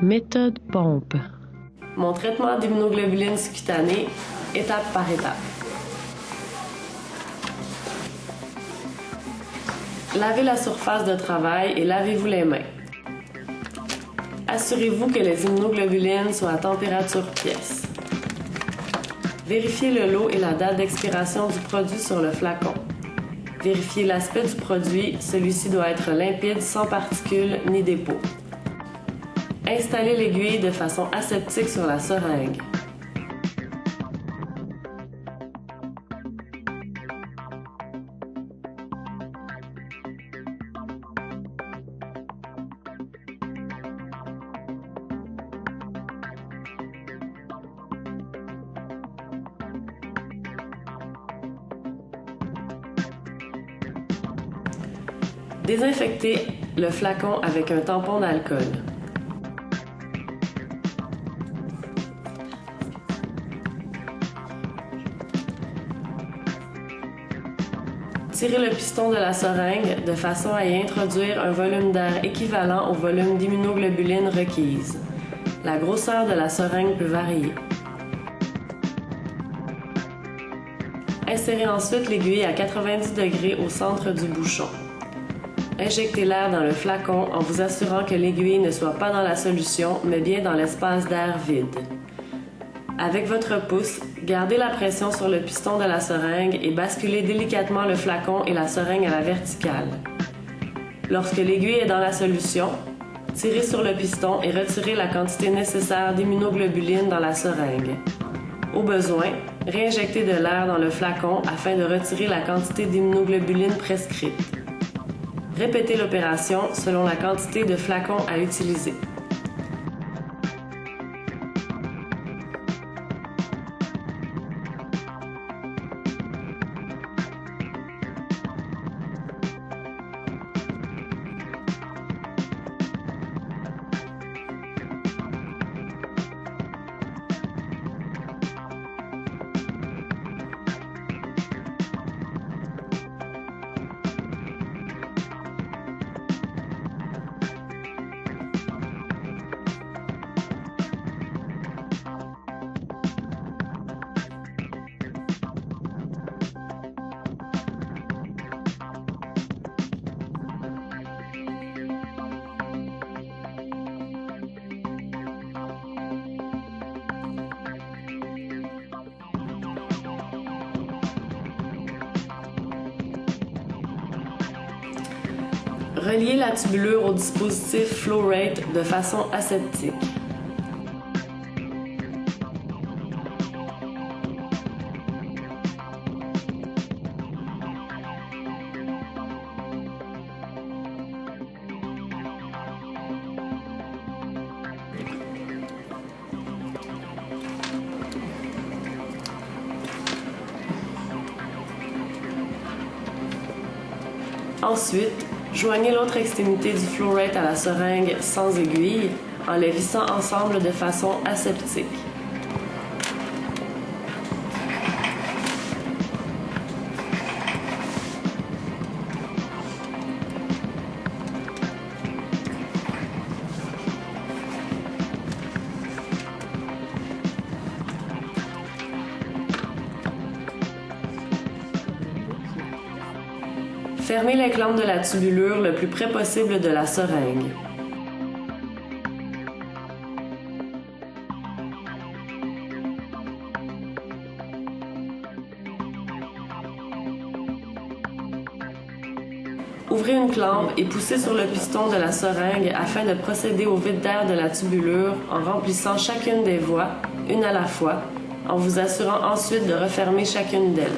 Méthode pompe. Mon traitement d'immunoglobuline cutanée, étape par étape. Lavez la surface de travail et lavez-vous les mains. Assurez-vous que les immunoglobulines soient à température pièce. Vérifiez le lot et la date d'expiration du produit sur le flacon. Vérifiez l'aspect du produit, celui-ci doit être limpide, sans particules ni dépôts. Installez l'aiguille de façon aseptique sur la seringue. Désinfectez le flacon avec un tampon d'alcool. Tirez le piston de la seringue de façon à y introduire un volume d'air équivalent au volume d'immunoglobulines requise. La grosseur de la seringue peut varier. Insérez ensuite l'aiguille à 90 degrés au centre du bouchon. Injectez l'air dans le flacon en vous assurant que l'aiguille ne soit pas dans la solution, mais bien dans l'espace d'air vide. Avec votre pouce, gardez la pression sur le piston de la seringue et basculez délicatement le flacon et la seringue à la verticale. Lorsque l'aiguille est dans la solution, tirez sur le piston et retirez la quantité nécessaire d'immunoglobulines dans la seringue. Au besoin, réinjectez de l'air dans le flacon afin de retirer la quantité d'immunoglobulines prescrite. Répétez l'opération selon la quantité de flacons à utiliser. Reliez la tubulure au dispositif Flow-Rate de façon aseptique. Ensuite, joignez l'autre extrémité du Flow-Rate à la seringue sans aiguille en les vissant ensemble de façon aseptique. Fermez les clampes de la tubulure le plus près possible de la seringue. Ouvrez une clampe et poussez sur le piston de la seringue afin de procéder au vide d'air de la tubulure en remplissant chacune des voies, une à la fois, en vous assurant ensuite de refermer chacune d'elles.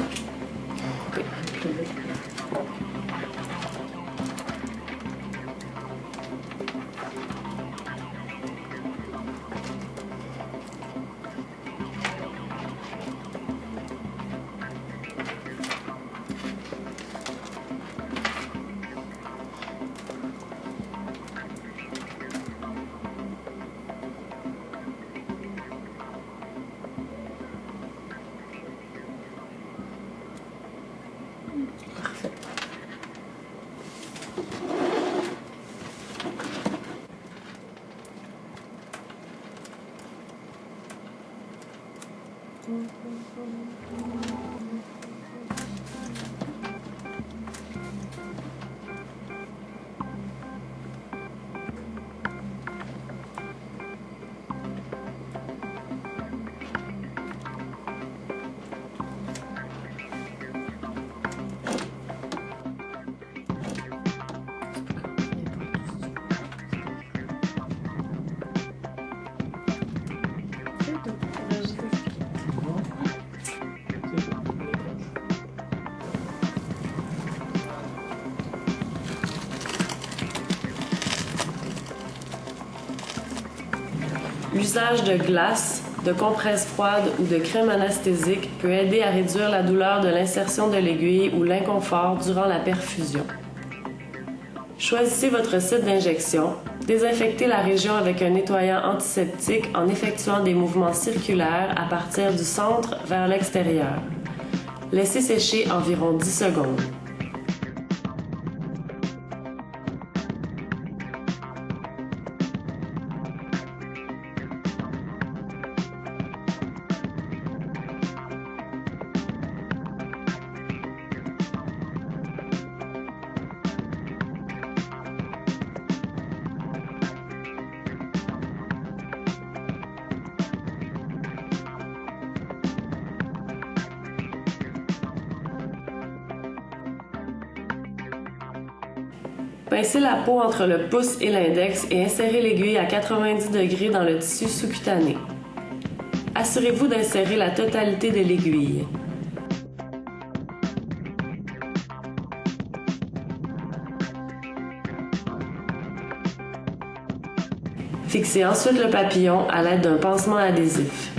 L'usage de glace, de compresses froides ou de crème anesthésique peut aider à réduire la douleur de l'insertion de l'aiguille ou l'inconfort durant la perfusion. Choisissez votre site d'injection. Désinfectez la région avec un nettoyant antiseptique en effectuant des mouvements circulaires à partir du centre vers l'extérieur. Laissez sécher environ 10 secondes. Pincez la peau entre le pouce et l'index et insérez l'aiguille à 90 degrés dans le tissu sous-cutané. Assurez-vous d'insérer la totalité de l'aiguille. Fixez ensuite le papillon à l'aide d'un pansement adhésif.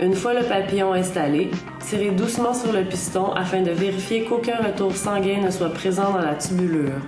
Une fois le papillon installé, tirez doucement sur le piston afin de vérifier qu'aucun retour sanguin ne soit présent dans la tubulure.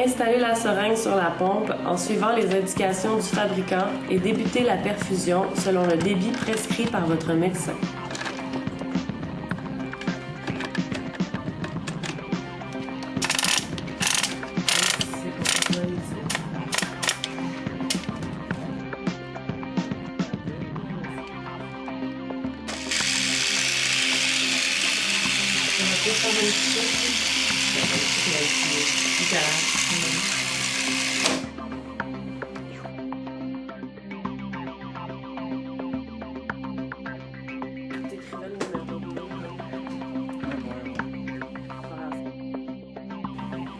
Installez la seringue sur la pompe en suivant les indications du fabricant et débutez la perfusion selon le débit prescrit par votre médecin.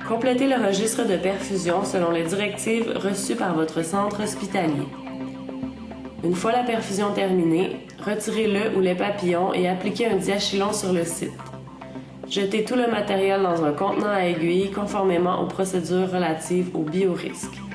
Complétez le registre de perfusion selon les directives reçues par votre centre hospitalier. Une fois la perfusion terminée, retirez-le ou les papillons et appliquez un diachylon sur le site. Jetez tout le matériel dans un contenant à aiguilles conformément aux procédures relatives au biorisque.